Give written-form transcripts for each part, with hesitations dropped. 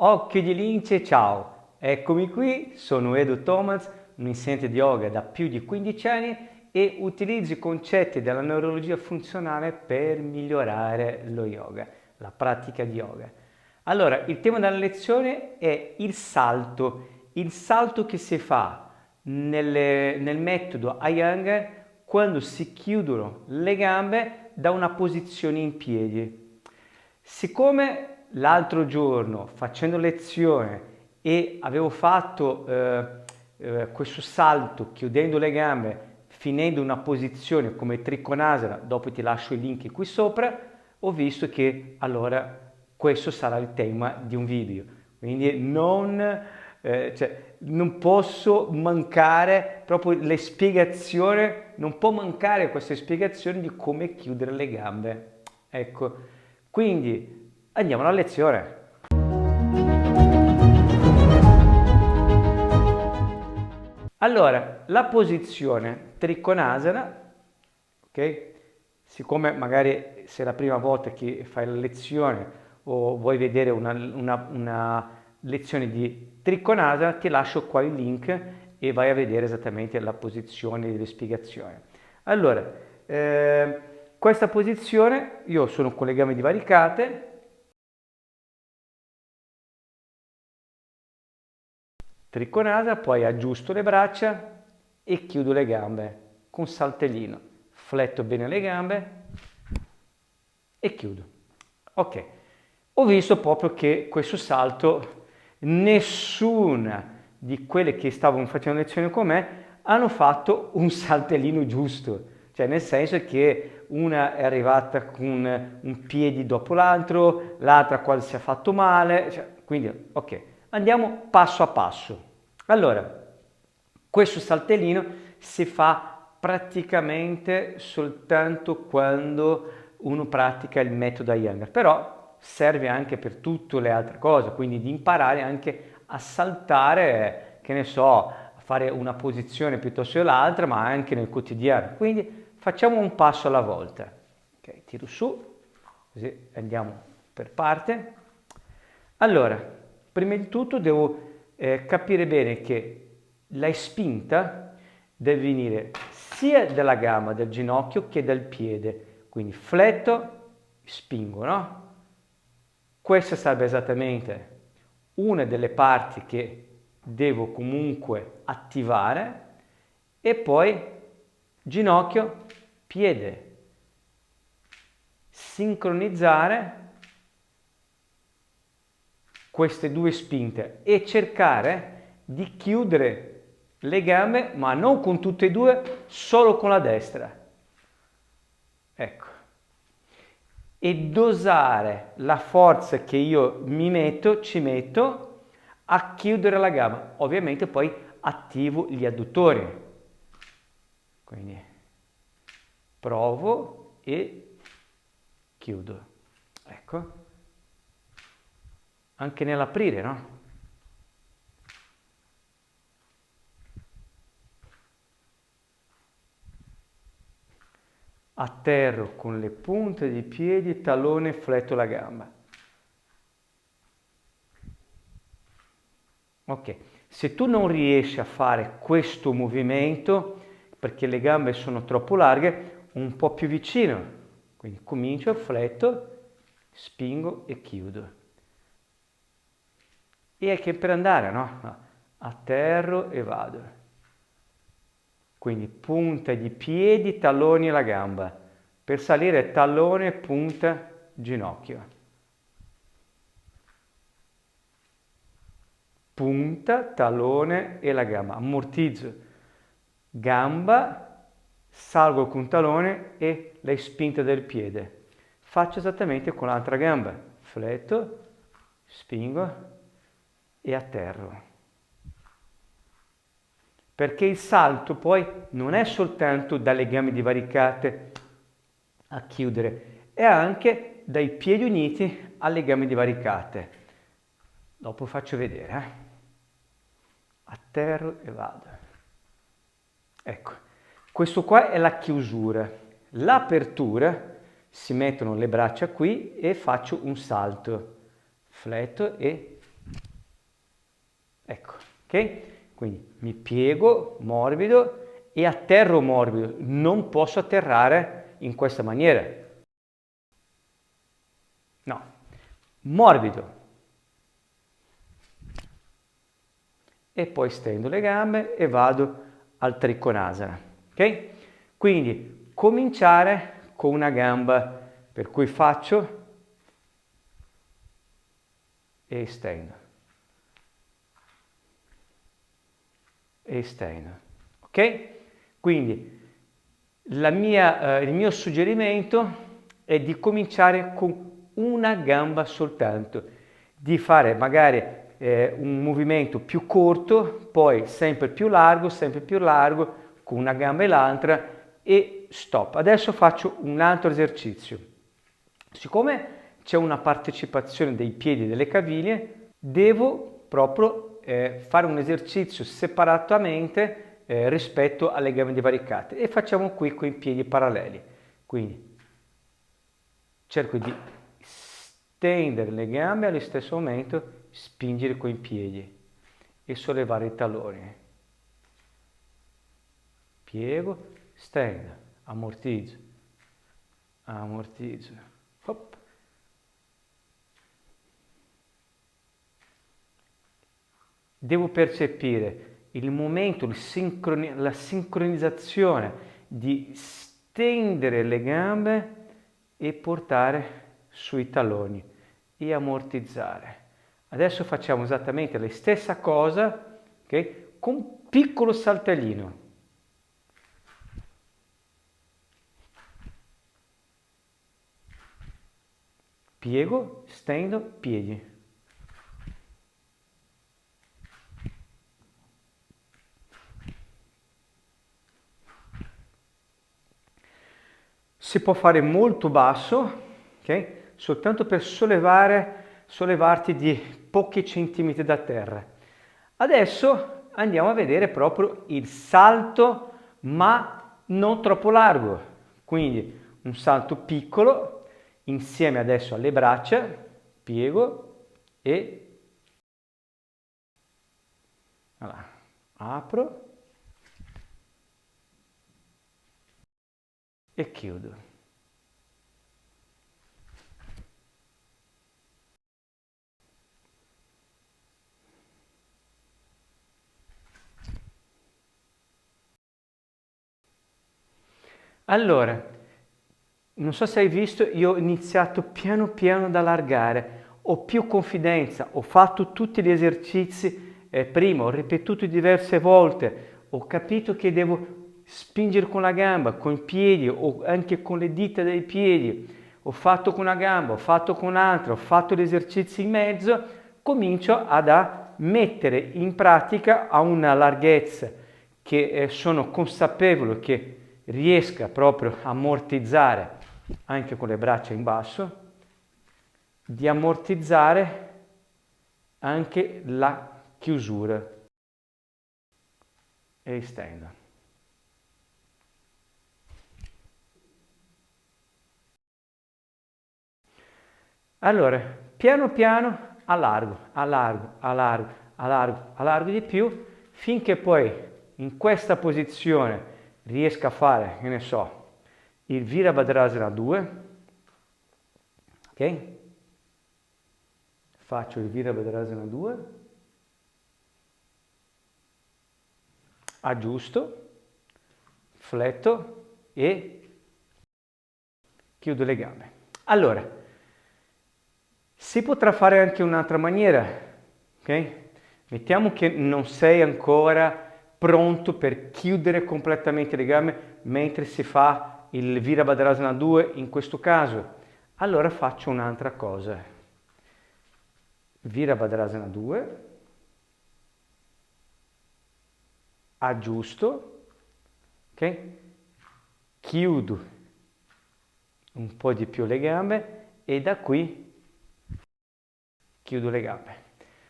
Occhio di lince, ciao! Eccomi qui, sono Edo Thomas, un insegnante di yoga da più di 15 anni e utilizzo i concetti della neurologia funzionale per migliorare lo yoga, la pratica di yoga. Allora, il tema della lezione è il salto che si fa nel metodo Iyengar quando si chiudono le gambe da una posizione in piedi. Siccome l'altro giorno facendo lezione e avevo fatto questo salto chiudendo le gambe, finendo una posizione come Trikonasana, dopo ti lascio il link qui sopra, ho visto che allora questo sarà il tema di un video. Quindi non posso mancare proprio le spiegazioni, non può mancare queste spiegazioni di come chiudere le gambe. Ecco, quindi andiamo alla lezione. Allora, la posizione Trikonasana, ok? Siccome magari se è la prima volta che fai la lezione o vuoi vedere una lezione di Trikonasana, ti lascio qua il link e vai a vedere esattamente la posizione delle spiegazioni. Allora, questa posizione, io sono con le gambe divaricate, Trikonasana, poi aggiusto le braccia e chiudo le gambe con saltellino. Fletto bene le gambe e chiudo. Ok, ho visto proprio che questo salto nessuna di quelle che stavano facendo lezione con me hanno fatto un saltellino giusto, cioè nel senso che una è arrivata con un piede dopo l'altro, l'altra quasi si è fatto male, cioè, quindi ok, andiamo passo a passo. Allora, questo saltellino si fa praticamente soltanto quando uno pratica il metodo Iyengar, però serve anche per tutte le altre cose, quindi di imparare anche a saltare, che ne so, a fare una posizione piuttosto che l'altra, ma anche nel quotidiano. Quindi facciamo un passo alla volta. Ok, tiro su, così andiamo per parte. Allora, prima di tutto devo capire bene che la spinta deve venire sia dalla gamba, dal ginocchio che dal piede. Quindi fletto, spingo, no? Questa sarebbe esattamente una delle parti che devo comunque attivare e poi ginocchio, piede, sincronizzare queste due spinte e cercare di chiudere le gambe, ma non con tutte e due, solo con la destra. Ecco. E dosare la forza che io ci metto a chiudere la gamba. Ovviamente poi attivo gli adduttori. Quindi provo e chiudo. Ecco. Anche nell'aprire, no? Atterro con le punte dei piedi, tallone, fletto la gamba. Ok, se tu non riesci a fare questo movimento, perché le gambe sono troppo larghe, un po' più vicino. Quindi comincio, fletto, spingo e chiudo. E è che per andare, no? Atterro e vado. Quindi punta di piedi, talloni e la gamba. Per salire tallone, punta, ginocchio. Punta, tallone e la gamba. Ammortizzo. Gamba, salgo con tallone e le spinte del piede. Faccio esattamente con l'altra gamba. Fletto, spingo e atterro. Perché il salto poi non è soltanto dalle gambe divaricate a chiudere, è anche dai piedi uniti alle gambe divaricate. Dopo faccio vedere. Atterro e vado. Ecco, questo qua è la chiusura. L'apertura, si mettono le braccia qui e faccio un salto. Fletto e Ecco, ok? Quindi mi piego morbido e atterro morbido, non posso atterrare in questa maniera. No, morbido. E poi stendo le gambe e vado al trikonasana, ok? Quindi cominciare con una gamba, per cui faccio e stendo, e stendo, ok? Quindi il mio suggerimento è di cominciare con una gamba soltanto, di fare magari un movimento più corto, poi sempre più largo, con una gamba e l'altra e stop. Adesso faccio un altro esercizio. Siccome c'è una partecipazione dei piedi e delle caviglie, devo proprio fare un esercizio separatamente rispetto alle gambe divaricate e facciamo qui con i piedi paralleli. Quindi cerco di stendere le gambe e allo stesso momento spingere con i piedi e sollevare i talloni. Piego, stendo, ammortizzo, ammortizzo. Hop. Devo percepire il momento, la sincronizzazione di stendere le gambe e portare sui talloni e ammortizzare. Adesso facciamo esattamente la stessa cosa, okay, con un piccolo saltellino. Piego, stendo, piedi. Si può fare molto basso, ok? Soltanto per sollevarti di pochi centimetri da terra. Adesso andiamo a vedere proprio il salto, ma non troppo largo. Quindi un salto piccolo, insieme adesso alle braccia, piego e allora, apro e chiudo. Allora, non so se hai visto, io ho iniziato piano piano ad allargare, ho più confidenza, ho fatto tutti gli esercizi prima, ho ripetuto diverse volte, ho capito che devo spingere con la gamba, con i piedi o anche con le dita dei piedi, ho fatto con una gamba, ho fatto con un'altra, ho fatto gli esercizi in mezzo, comincio a mettere in pratica a una larghezza che sono consapevole che riesca proprio a ammortizzare anche con le braccia in basso, di ammortizzare anche la chiusura e estendo. Allora, piano piano allargo, allargo, allargo, allargo, allargo di più, finché poi in questa posizione riesca a fare, che ne so, il Virabhadrasana 2, ok? Faccio il Virabhadrasana 2, aggiusto, fletto e chiudo le gambe. Allora, si potrà fare anche un'altra maniera, ok? Mettiamo che non sei ancora pronto per chiudere completamente le gambe mentre si fa il Virabhadrasana 2 in questo caso. Allora faccio un'altra cosa. Virabhadrasana 2, aggiusto, ok? Chiudo un po' di più le gambe e da qui chiudo le gambe.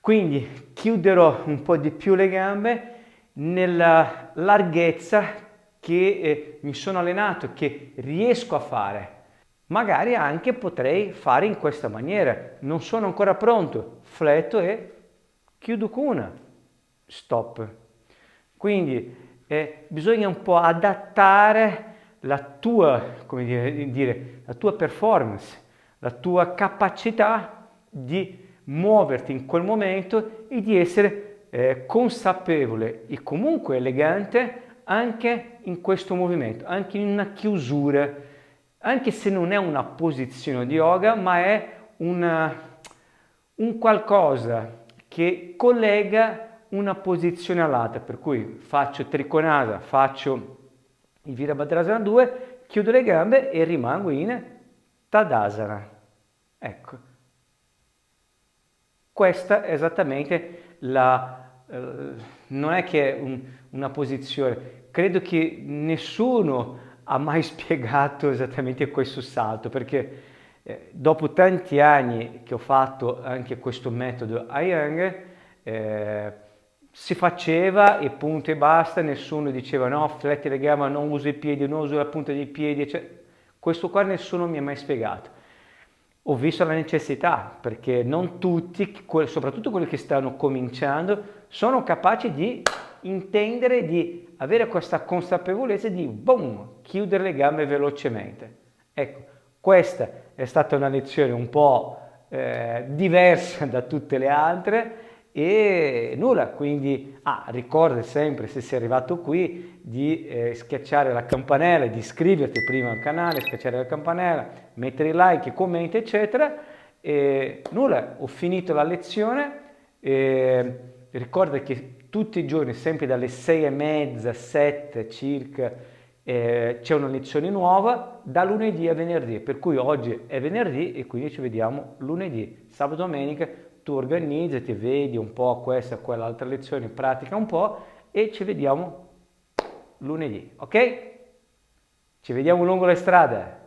Quindi chiuderò un po' di più le gambe nella larghezza che mi sono allenato, che riesco a fare. Magari anche potrei fare in questa maniera. Non sono ancora pronto. Fletto e chiudo con una. stop. Quindi bisogna un po' adattare la tua, come dire, la tua performance, la tua capacità di muoverti in quel momento e di essere consapevole e comunque elegante anche in questo movimento, anche in una chiusura, anche se non è una posizione di yoga, ma è un qualcosa che collega una posizione all'altra, per cui faccio Trikonasa, faccio il Virabhadrasana 2, chiudo le gambe e rimango in Tadasana. Ecco, questa è esattamente non è che è una posizione, credo che nessuno ha mai spiegato esattamente questo salto, perché dopo tanti anni che ho fatto anche questo metodo Iyengar, si faceva e punto e basta, nessuno diceva no, fletti le gambe, non uso i piedi, non uso la punta dei piedi, cioè, questo qua nessuno mi ha mai spiegato. Ho visto la necessità, perché non tutti, soprattutto quelli che stanno cominciando, sono capaci di intendere, di avere questa consapevolezza di boom, chiudere le gambe velocemente. Ecco, questa è stata una lezione un po' diversa da tutte le altre e nulla, quindi ricorda sempre, se sei arrivato qui, di schiacciare la campanella, di iscriverti prima al canale, schiacciare la campanella, mettere i like, i commenti eccetera. E nulla, ho finito la lezione. Ricorda che tutti i giorni, sempre dalle 6:30, 7 circa, c'è una lezione nuova da lunedì a venerdì, per cui oggi è venerdì e quindi ci vediamo lunedì. Sabato e domenica tu organizzati, vedi un po' questa e quell'altra lezione, pratica un po' e ci vediamo lunedì, ok? Ci vediamo lungo le strade.